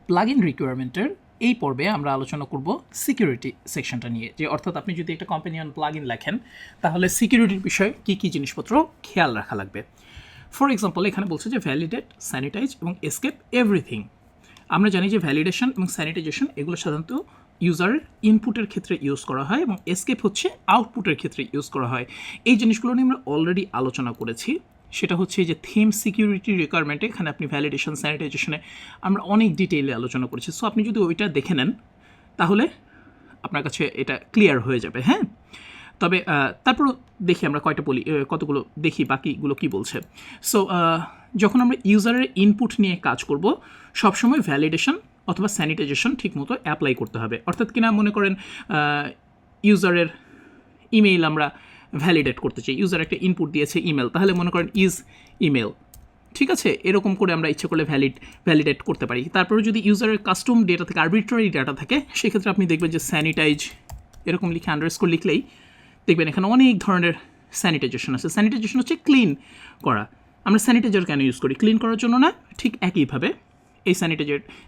Plugin রিকোয়ারমেন্টের এই পর্বে আমরা আলোচনা করব সিকিউরিটি সেকশনটা নিয়ে, যে অর্থাৎ আপনি যদি একটা কম্পেনিয়ন প্লাগইন লেখেন তাহলে সিকিউরিটির বিষয়ে কী কী জিনিসপত্র খেয়াল রাখা লাগবে। ফর এক্সাম্পল এখানে বলছে যে ভ্যালিডেট, স্যানিটাইজ এবং এসকেপ এভরিথিং। আমরা জানি যে ভ্যালিডেশন এবং স্যানিটাইজেশন এগুলো সাধারণত ইউজারের ইনপুটের ক্ষেত্রে ইউজ করা হয় এবং এসকেপ হচ্ছে আউটপুটের ক্ষেত্রে ইউজ করা হয়। এই জিনিসগুলো নিয়ে আমরা অলরেডি আলোচনা করেছি। সেটা হচ্ছে যে থিম সিকিউরিটি রিকোয়ারমেন্টে এখানে আপনি ভ্যালিডেশন, স্যানিটাইজেশনে আমরা অনেক ডিটেইলে আলোচনা করেছি। সো আপনি যদি ওইটা দেখে নেন তাহলে আপনার কাছে এটা ক্লিয়ার হয়ে যাবে। হ্যাঁ, তবে তারপর দেখি আমরা কতগুলো দেখি বাকিগুলো কি বলছে। সো যখন আমরা ইউজারের ইনপুট নিয়ে কাজ করব সবসময় ভ্যালিডেশন অথবা স্যানিটাইজেশন ঠিকমতো অ্যাপ্লাই করতে হবে। অর্থাৎ কিনা মনে করেন ইউজারের ইমেইল আমরা ভ্যালিডেট করতে চাই, ইউজার একটা ইনপুট দিয়েছে ইমেল, তাহলে মনে করেন ইজ ইমেল, ঠিক আছে, এরকম করে আমরা ইচ্ছে করলে ভ্যালিডেট করতে পারি। তারপরে যদি ইউজারের কাস্টম ডেটা থাকে, আরবিট্রারি ডেটা থাকে, সেক্ষেত্রে আপনি দেখবেন যে স্যানিটাইজ এরকম লিখে আন্ডারস্কোর লিখলেই দেখবেন এখানে অনেক ধরনের স্যানিটাইজেশন আছে। স্যানিটাইজেশন হচ্ছে ক্লিন করা। আমরা স্যানিটাইজার কেন ইউজ করি? ক্লিন করার জন্য না? ঠিক একইভাবে এই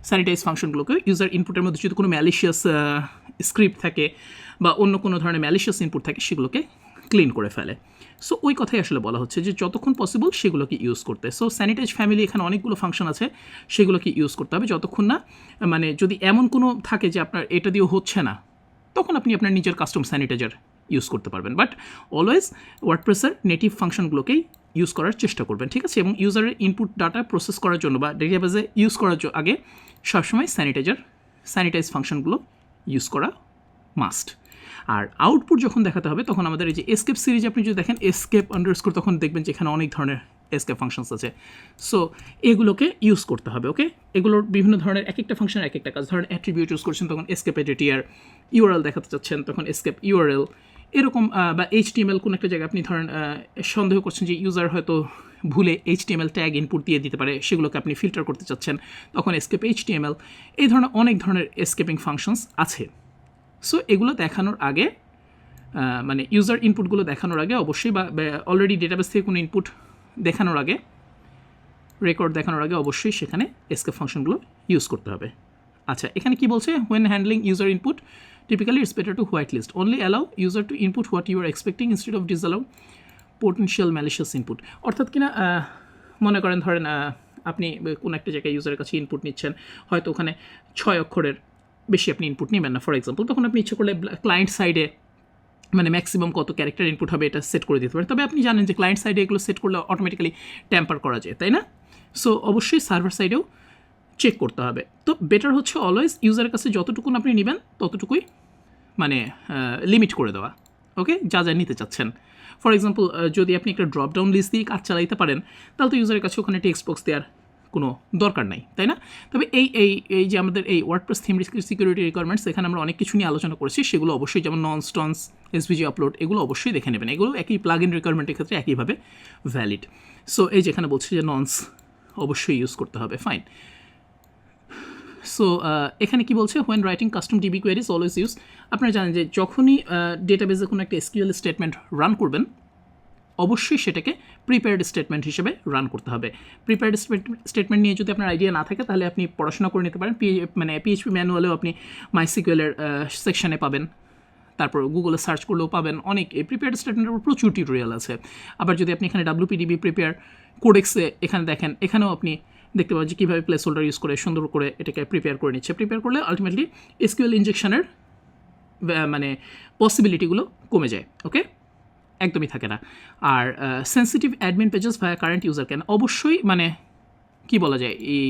স্যানিটাইজ ফাংশনগুলোকে ইউজার ইনপুটের মধ্যে যদি কোনো ম্যালিশিয়াস স্ক্রিপ্ট থাকে বা অন্য কোনো ধরনের ম্যালিশিয়াস ইনপুট থাকে সেগুলোকে ক্লিন করে ফেলে। সো ওই কথাই আসলে বলা হচ্ছে যে যতক্ষণ পসিবল সেগুলোকে ইউজ করতে। সো স্যানিটাইজ ফ্যামিলি এখানে অনেকগুলো ফাংশন আছে, সেগুলোকে ইউজ করতে হবে যতক্ষণ না মানে যদি এমন কোনো থাকে যে আপনার এটা দিয়েও হচ্ছে না, তখন আপনি আপনার নিজের কাস্টম স্যানিটাইজার ইউজ করতে পারবেন। বাট অলওয়েজ ওয়ার্ডপ্রেসের নেটিভ ফাংশনগুলোকেই ইউজ করার চেষ্টা করবেন, ঠিক আছে। এবং ইউজারের ইনপুট ডাটা প্রসেস করার জন্য বা ডেটাবেজে ইউজ করার আগে সবসময় স্যানিটাইজ ফাংশনগুলো ইউজ করা মাস্ট। আর আউটপুট যখন দেখাতে হবে তখন আমাদের এই যে এসকেপ সিরিজ আপনি যদি দেখেন এসকেপ আন্ডারস্কোর, তখন দেখবেন যে এখানে অনেক ধরনের এসকেপ ফাংশনস আছে। সো এগুলোকে ইউজ করতে হবে। ওকে, এগুলোর বিভিন্ন ধরনের এক একটা ফাংশনের এক একটা কাজ। ধরেন অ্যাট্রিবিউট ইউজ করছেন তখন এসকেপ এডিটিয়ার, ইউআরএল দেখাতে চাচ্ছেন তখন এসকেপ ইউআরএল, এরকম বা এইচটিএমএল কোনো একটা জায়গায় আপনি ধরেন সন্দেহ করছেন যে ইউজার হয়তো ভুলে এইচটিএমএল ট্যাগ ইনপুট দিয়ে দিতে পারে, সেগুলোকে আপনি ফিল্টার করতে চাচ্ছেন, তখন এসকেপ এইচটিএমএল। এই ধরনের অনেক ধরনের এসকেপিং ফাংশনস আছে। সো এগুলো দেখানোর আগে মানে ইউজার ইনপুটগুলো দেখানোর আগে অবশ্যই বা অলরেডি ডেটাবেস থেকে কোনো ইনপুট দেখানোর আগে, রেকর্ড দেখানোর আগে অবশ্যই সেখানে এসকেপ ফাংশনগুলো ইউজ করতে হবে। আচ্ছা, এখানে কি বলছে? When handling user input typically it's better to white list only allow user to input what you are expecting instead of disallow potential malicious input. অর্থাৎ কিনা মনে করেন ধরেন আপনি কোনো একটা জায়গায় ইউজারের কাছে ইনপুট নিচ্ছেন, হয়তো ওখানে 6 অক্ষরের বেশি আপনি ইনপুট নেবেন না ফর এক্সাম্পল, তখন আপনি ইচ্ছে করলে ক্লায়েন্ট সাইডে মানে ম্যাক্সিমাম কত ক্যারেক্টার ইনপুট হবে এটা সেট করে দিতে পারেন। তবে আপনি জানেন যে ক্লায়েন্ট সাইডে এগুলো সেট করলে অটোমেটিক্যালি ট্যাম্পার করা যায়, তাই না? সো অবশ্যই সার্ভার সাইডেও চেক করতে হবে। তো বেটার হচ্ছে অলওয়েজ ইউজারের কাছে যতটুকু আপনি নেবেন ততটুকুই মানে লিমিট করে দেওয়া। ওকে, যা যা নিতে চাচ্ছেন। ফর এক্সাম্পল যদি আপনি একটা ড্রপ ডাউন লিস্ট দিয়ে কাজ চালাইতে পারেন তাহলে তো ইউজারের কাছে ওখানে টেক্সট বক্স দেওয়ার কোনো দরকার নাই, তাই না? তবে এই যে আমাদের এই ওয়ার্ডপ্রেস থিম সিকিউরিটি রিকোয়ারমেন্টস, এখানে আমরা অনেক কিছু নিয়ে আলোচনা করেছি, সেগুলো অবশ্যই যেমন ননস্টন্স, এসভিজি আপলোড, এগুলো অবশ্যই দেখে নেবেন। এগুলো একই প্লাগ ইন রিকোয়ারমেন্টের ক্ষেত্রে একইভাবে ভ্যালিড। সো এই যেখানে বলছে যে ননস অবশ্যই ইউজ করতে হবে, ফাইন। সো এখানে কি বলছে? When writing custom DB queries always use. আপনারা জানেন যে যখনই ডেটাবেজে কোনো একটা এসকিউএল স্টেটমেন্ট রান করবেন অবশ্যই সেটাকে প্রিপেয়ার্ড স্টেটমেন্ট হিসেবে রান করতে হবে। প্রিপেয়ার্ড স্টেটমেন্ট নিয়ে যদি আপনার আইডিয়া না থাকে তাহলে আপনি পড়াশোনা করে নিতে পারেন। পিএইচপি ম্যানুয়ালেও আপনি মাইসিকিউএলের সেকশানে পাবেন, তারপর গুগলে সার্চ করলেও পাবেন। অনেক এই প্রিপেয়ার্ড স্টেটমেন্টের উপর প্রচুর টিউটোরিয়াল আছে। আবার যদি আপনি এখানে WPDB প্রিপেয়ার কোডেক্সে এখানে দেখেন, এখানেও আপনি দেখতে পাবেন যে কীভাবে প্লেস হোল্ডার ইউজ করে সুন্দর করে এটাকে প্রিপেয়ার করে নিচ্ছে। প্রিপেয়ার করলে আলটিমেটলি এসকিউএল ইনজেকশনের মানে পসিবিলিটিগুলো কমে যায়। ওকে, একদমই থাকে না। আর sensitive admin pages via current user can, অবশ্যই মানে কি বলা যায়, এই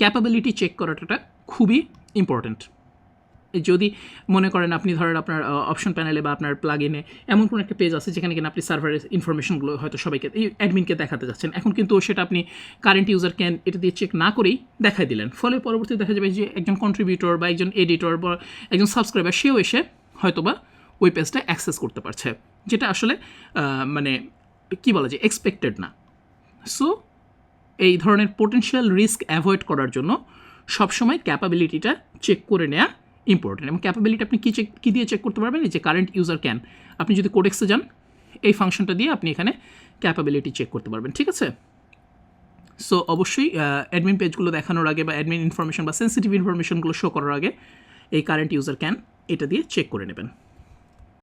ক্যাপাবিলিটি চেক করাটা খুবই ইম্পর্ট্যান্ট। যদি মনে করেন আপনি ধরেন আপনার অপশন প্যানেলে বা আপনার প্লাগ ইনে এমন কোনো একটা পেজ আছে যেখানে কিনা আপনি সার্ভারের ইনফরমেশনগুলো হয়তো সবাইকে অ্যাডমিনকে দেখাতে যাচ্ছেন, এখন কিন্তু সেটা আপনি কারেন্ট ইউজার ক্যান এটা দিয়ে চেক না করেই দেখাই দিলেন, ফলে পরবর্তীতে দেখা যাবে যে একজন কন্ট্রিবিউটর বা একজন এডিটর বা একজন সাবস্ক্রাইবার সেও এসে হয়তোবা ওই পেজটা অ্যাক্সেস করতে পারছে, যেটা আসলে মানে কী বলা যায়, এক্সপেক্টেড না। সো এই ধরনের পোটেনশিয়াল রিস্ক অ্যাভয়েড করার জন্য সবসময় ক্যাপাবিলিটিটা চেক করে নেওয়া ইম্পর্টেন্ট। এবং ক্যাপাবিলিটি আপনি কী দিয়ে চেক করতে পারবেন? এই যে কারেন্ট ইউজার ক্যান, আপনি যদি কোডেক্সে যান এই ফাংশনটা দিয়ে আপনি এখানে ক্যাপাবিলিটি চেক করতে পারবেন, ঠিক আছে। সো অবশ্যই অ্যাডমিন পেজগুলো দেখানোর আগে বা অ্যাডমিন ইনফরমেশন বা সেন্সিটিভ ইনফরমেশনগুলো শো করার আগে এই কারেন্ট ইউজার ক্যান এটা দিয়ে চেক করে নেবেন।